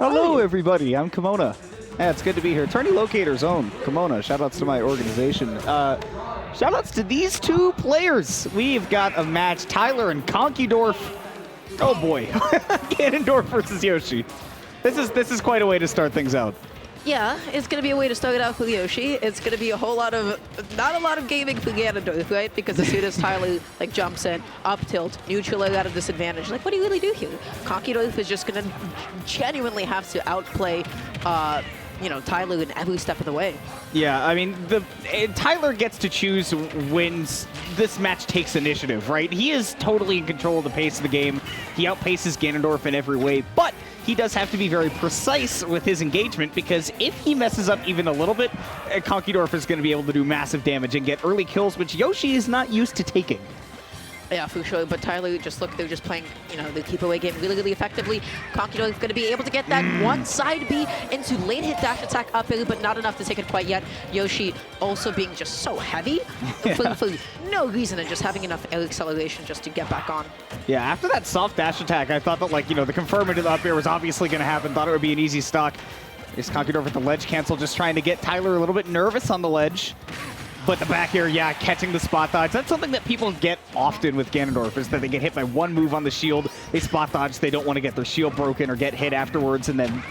Hello, everybody. I'm Kimona. Yeah, it's good to be here. Tourney Locator's own Kimona. Shoutouts to my organization. Shoutouts to these two players. We've got a match, Tyler and Konkeydorf. Oh boy, Ganondorf versus Yoshi. This is quite a way to start things out. Yeah, it's going to be a way to start it out for Yoshi. It's going to be a whole lot of, not a lot of gaming for Ganondorf, right? Because as soon as Tyler like jumps in, up tilt, neutral at a disadvantage, like what do you really do here? Konkeydorf is just going to genuinely have to outplay, you know, Tyler in every step of the way. Yeah, I mean, Tyler gets to choose when this match takes initiative, right? He is totally in control of the pace of the game. He outpaces Ganondorf in every way, but he does have to be very precise with his engagement, because if he messes up even a little bit, Konkeydorf is going to be able to do massive damage and get early kills, which Yoshi is not used to taking. Yeah, for sure. But Tyler, just look, they're just playing, you know, the keep away game really, really effectively. Konkeydorf is going to be able to get that one side B into late hit dash attack up air, but not enough to take it quite yet. Yoshi also being just so heavy for no reason, and just having enough air acceleration just to get back on. Yeah, after that soft dash attack, I thought that, like, you know, the confirm into the up air was obviously going to happen. Thought it would be an easy stock. Is Konkeydorf with the ledge cancel, just trying to get Tyler a little bit nervous on the ledge. But the back air, yeah, catching the spot dodge. That's something that people get often with Ganondorf, is that they get hit by one move on the shield, they spot dodge, they don't want to get their shield broken or get hit afterwards, and then...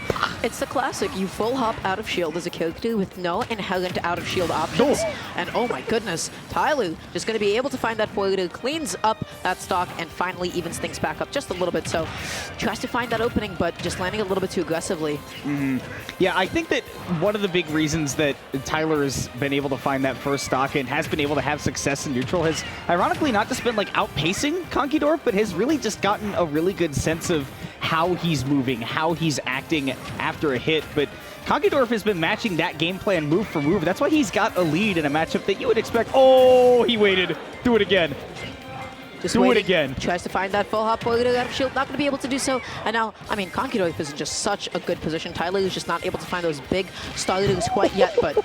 It's the classic. You full hop out of shield as a character with no inherent out of shield options. And oh my goodness, Tyler just going to be able to find that forward, cleans up that stock, and finally evens things back up just a little bit. So tries to find that opening, but just landing a little bit too aggressively. Yeah, I think that one of the big reasons that Tyler has been able to find that first stock and has been able to have success in neutral has ironically not just been like outpacing Konkeydorf, but has really just gotten a really good sense of how he's moving, how he's acting after a hit. But Konkeydorf has been matching that game plan move for move. That's why he's got a lead in a matchup that you would expect. Oh, he waited. Do it again. Just do waiting. It again. Tries to find that full hop forward out of shield. Not going to be able to do so. And now, I mean, Konkeydorf is in just such a good position. Tyler is just not able to find those big starters quite yet, but...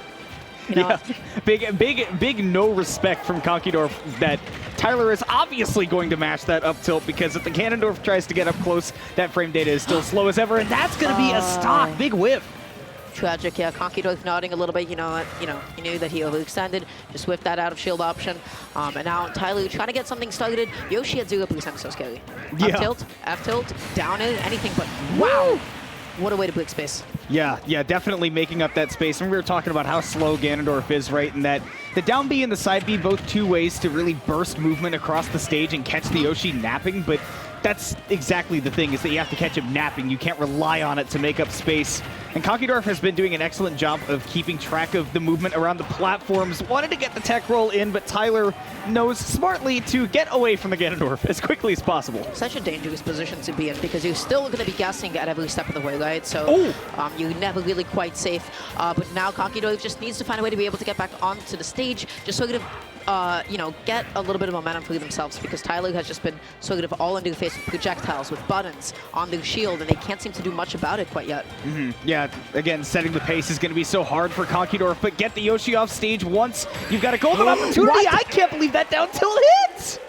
You know, yeah, big no respect from Konkeydorf that Tyler is obviously going to match that up tilt, because if the Ganondorf tries to get up close, that frame data is still slow as ever, and that's going to be a stock. Big whiff. Tragic, yeah. Konkeydorf nodding a little bit, he knew that he overextended, just whipped that out of shield option. And now Tyler trying to get something started. Yoshi at 0%, so scary. Yeah. Up tilt, F tilt, down air, anything but wow. What a way to break space. Yeah, definitely making up that space. And we were talking about how slow Ganondorf is, right? And that the down B and the side B, both two ways to really burst movement across the stage and catch the Yoshi napping. But that's exactly the thing, is that you have to catch him napping. You can't rely on it to make up space. And Konkeydorf has been doing an excellent job of keeping track of the movement around the platforms. Wanted to get the tech roll in, but Tyler knows smartly to get away from the Ganondorf as quickly as possible. Such a dangerous position to be in, because you're still going to be guessing at every step of the way, right? So you're never really quite safe. But now Konkeydorf just needs to find a way to be able to get back onto the stage, just sort of, you know, get a little bit of momentum for themselves, because Tyler has just been sort of all into the face with projectiles, with buttons on the shield, and they can't seem to do much about it quite yet. Yeah, again, setting the pace is going to be so hard for Konkeydorf, but get the Yoshi off stage once. You've got a golden opportunity. I can't believe that down tilt hits.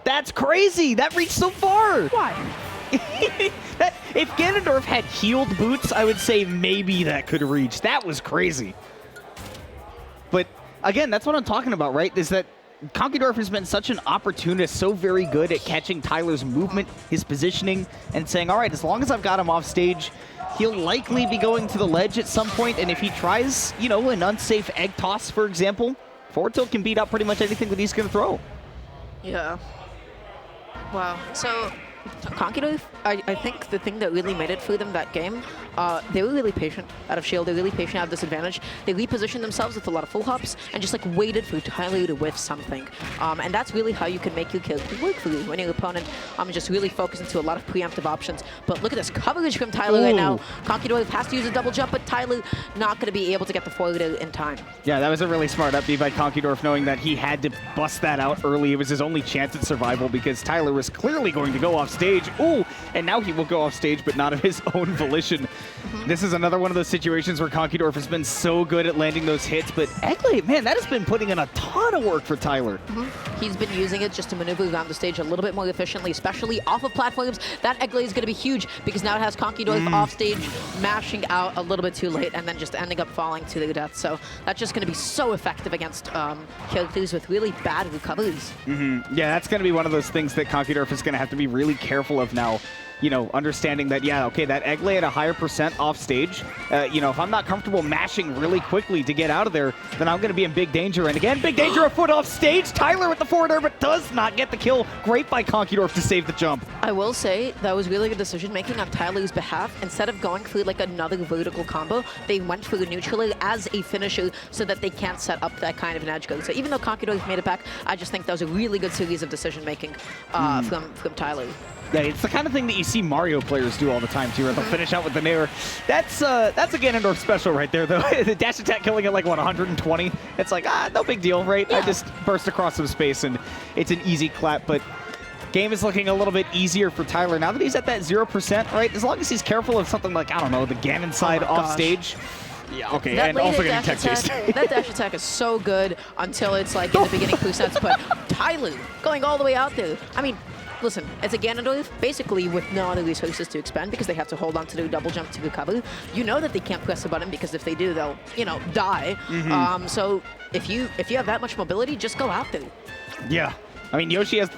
That's crazy. That reached so far. Why? If Ganondorf had healed boots, I would say maybe that could reach. That was crazy. But again, that's what I'm talking about, right? Is that Konkeydorf has been such an opportunist, so very good at catching Tyler's movement, his positioning, and saying, all right, as long as I've got him off stage, he'll likely be going to the ledge at some point, and if he tries, you know, an unsafe egg toss, for example, forward tilt can beat out pretty much anything that he's going to throw. Yeah. Wow. So Konkeydorf, I think the thing that really made it for them that game, they were really patient out of shield. They were really patient out of disadvantage. They repositioned themselves with a lot of full hops and just like waited for Tyler to whiff something. And that's really how you can make your character work for you when your opponent just really focus into a lot of preemptive options. But look at this coverage from Tyler right now. Konkeydorf has to use a double jump, but Tyler not going to be able to get the forward in time. Yeah, that was a really smart up B by Konkeydorf, knowing that he had to bust that out early. It was his only chance at survival, because Tyler was clearly going to go off off stage. Ooh, and now he will go off stage, but not of his own volition. This is another one of those situations where Konkeydorf has been so good at landing those hits, but Eglay, man, that has been putting in a ton of work for Tyler. He's been using it just to maneuver around the stage a little bit more efficiently, especially off of platforms. That Eglay is going to be huge because now it has Konkeydorf off stage, mashing out a little bit too late, and then just ending up falling to their death. So that's just going to be so effective against characters with really bad recoveries. Yeah, that's going to be one of those things that Konkeydorf is going to have to be really careful of now. You know, understanding that, yeah, okay, that Eglay at a higher percent off stage, you know, if I'm not comfortable mashing really quickly to get out of there, then I'm going to be in big danger. And again, big danger, a foot off stage. Tyler with the forward air, but does not get the kill. Great by Konkeydorf to save the jump. I will say that was really good decision making on Tyler's behalf. Instead of going for like another vertical combo, they went for the neutral as a finisher so that they can't set up that kind of an edge guard. So even though Konkeydorf made it back, I just think that was a really good series of decision making from Tyler. Yeah, it's the kind of thing that you see Mario players do all the time, too, where they'll finish out with the nair. That's a Ganondorf special right there, though. The dash attack killing at, like, what, 120? It's like, no big deal, right? Yeah. I just burst across some space, and it's an easy clap, but game is looking a little bit easier for Tyler. Now that he's at that 0%, right, as long as he's careful of something like, I don't know, the Ganon side off stage. Yeah, okay, that and also getting tech attack, chased. that dash attack is so good until it's, like, in the beginning percents, but Tyler going all the way out there. I mean, listen, it's a Ganondorf, basically with no other resources to expend because they have to hold on to their double jump to recover. You know that they can't press the button because if they do, they'll, you know, die. So if you have that much mobility, just go out there. Yeah. I mean, Yoshi has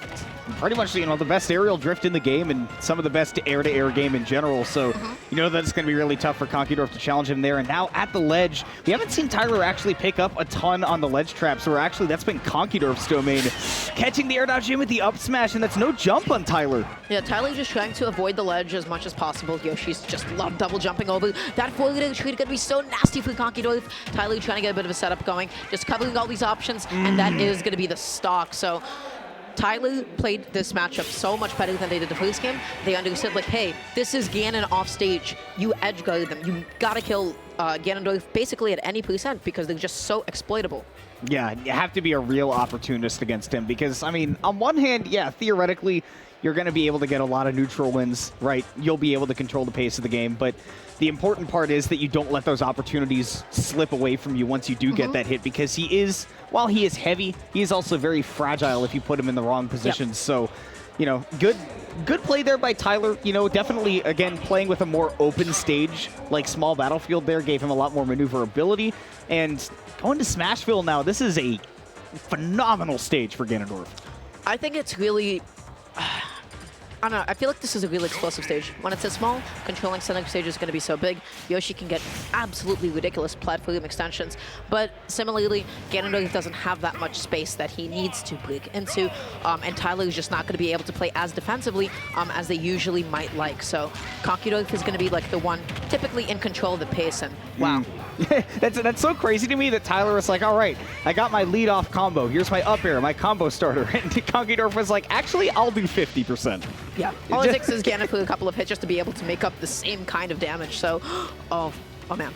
pretty much, you know, the best aerial drift in the game and some of the best air-to-air game in general. So you know that it's going to be really tough for Konkeydorf to challenge him there. And now at the ledge, we haven't seen Tyler actually pick up a ton on the ledge traps, or actually that's been Konkeydorf's domain. Catching the air dodge in with the up smash, and that's no jump on Tyler. Yeah, Tyler just trying to avoid the ledge as much as possible. Yoshi's just love double jumping over. That forward air treat going to be so nasty for Konkeydorf. Tyler trying to get a bit of a setup going, just covering all these options, and that is going to be the stock. So Tyler played this matchup so much better than they did the first game. They understood, like, hey, this is Ganon off stage. You edge guard them. You gotta kill Ganondorf basically at any percent because they're just so exploitable. Yeah, you have to be a real opportunist against him because, I mean, on one hand, yeah, theoretically, you're going to be able to get a lot of neutral wins, right? You'll be able to control the pace of the game, but the important part is that you don't let those opportunities slip away from you once you do get that hit, because he is, while he is heavy, he is also very fragile if you put him in the wrong positions. So, you know, good play there by Tyler. You know, definitely, again, playing with a more open stage, like small battlefield there, gave him a lot more maneuverability. And going to Smashville now, this is a phenomenal stage for Ganondorf. I think it's really... I don't know, I feel like this is a really explosive stage. When it's a small, controlling center stage is going to be so big. Yoshi can get absolutely ridiculous platform extensions, but similarly, Ganondorf doesn't have that much space that he needs to break into, and Tyler is just not going to be able to play as defensively as they usually might like. So Konkeydorf is going to be like the one typically in control of the pace, and wow. That's so crazy to me that Tyler was like, all right, I got my lead-off combo. Here's my up air, my combo starter. And Konkeydorf was like, actually, I'll do 50%. Yeah, all it takes is Ganon for a couple of hits just to be able to make up the same kind of damage. So, oh man.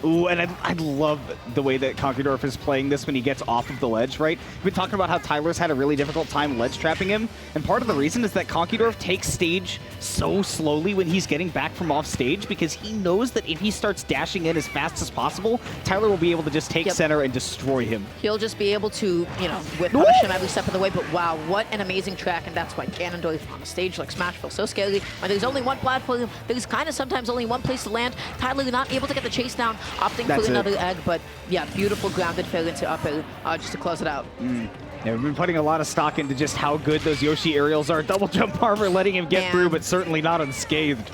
Ooh, and I love the way that Konkeydorf is playing this when he gets off of the ledge, right? We've been talking about how Tyler's had a really difficult time ledge trapping him, and part of the reason is that Konkeydorf takes stage so slowly when he's getting back from off stage, because he knows that if he starts dashing in as fast as possible, Tyler will be able to just take center and destroy him. He'll just be able to, you know, whip punish him every step of the way, but wow, what an amazing track, and that's why Ganondorf on a stage like Smash feels so scary. When there's only one platform, there's kind of sometimes only one place to land. Tyler not able to get the chase down, opting for another egg, but yeah, beautiful grounded fail into up air just to close it out. Yeah, we've been putting a lot of stock into just how good those Yoshi aerials are. Double jump armor letting him get through, but certainly not unscathed.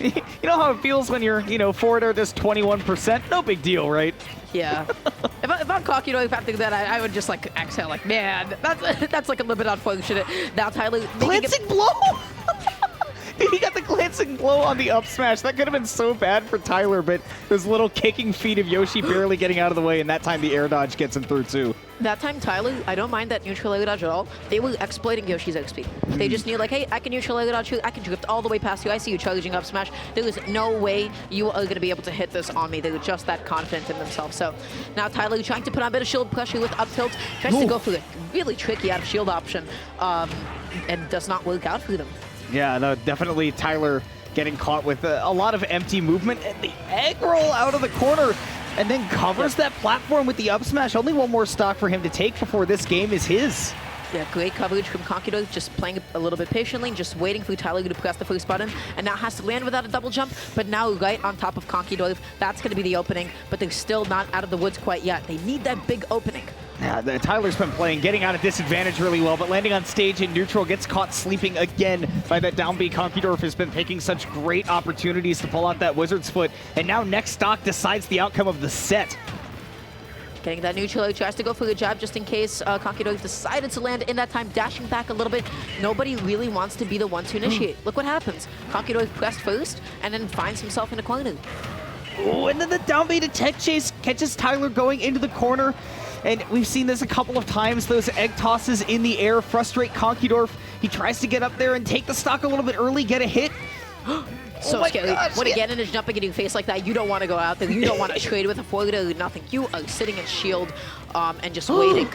You know how it feels when you're, you know, forward air just 21%? No big deal, right? Yeah. if I'm Konkeydorf after that, I would just like exhale, like, man, that's like a little bit unfortunate. Now Tyler... Glancing blow! He got the glancing silencing blow on the up smash. That could have been so bad for Tyler, but those little kicking feet of Yoshi barely getting out of the way, and that time the air dodge gets him through too. That time, Tyler, I don't mind that neutral air dodge at all. They were exploiting Yoshi's air speed. They just knew, like, hey, I can neutral air dodge you. I can drift all the way past you. I see you charging up smash. There is no way you are going to be able to hit this on me. They were just that confident in themselves. So now Tyler trying to put on a bit of shield pressure with up tilt. Tries to go for a really tricky out of shield option and does not work out for them. Yeah, no, definitely Tyler getting caught with a lot of empty movement, and the egg roll out of the corner, and then covers that platform with the up smash. Only one more stock for him to take before this game is his. Yeah, great coverage from Konkeydorf, just playing a little bit patiently, just waiting for Tyler to press the first button, and now has to land without a double jump, but now right on top of Konkeydorf. That's going to be the opening, but they're still not out of the woods quite yet. They need that big opening. Yeah, Tyler's been playing, getting out of disadvantage really well, but landing on stage in neutral, gets caught sleeping again by that down B. Konkeydorf has been taking such great opportunities to pull out that Wizard's Foot, and now next stock decides the outcome of the set. Getting that neutral, he tries to go for the jab just in case Konkeydorf decided to land in that time, dashing back a little bit. Nobody really wants to be the one to initiate. Look what happens. Konkeydorf pressed first and then finds himself in a corner. Oh, and then the down B to tech chase catches Tyler going into the corner. And we've seen this a couple of times. Those egg tosses in the air frustrate Konkeydorf. He tries to get up there and take the stock a little bit early, get a hit. So scary. Gosh, when Ganon is jumping in your face like that, you don't want to go out there. You don't want to trade with a forward or nothing. You are sitting in shield and just waiting.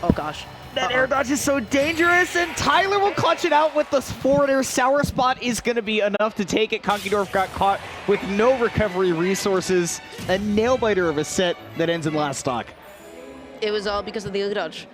Oh gosh. That air dodge is so dangerous, and Tyler will clutch it out with the forward air. Sour spot is going to be enough to take it. Konkeydorf got caught with no recovery resources. A nail biter of a set that ends in last stock. It was all because of the air dodge.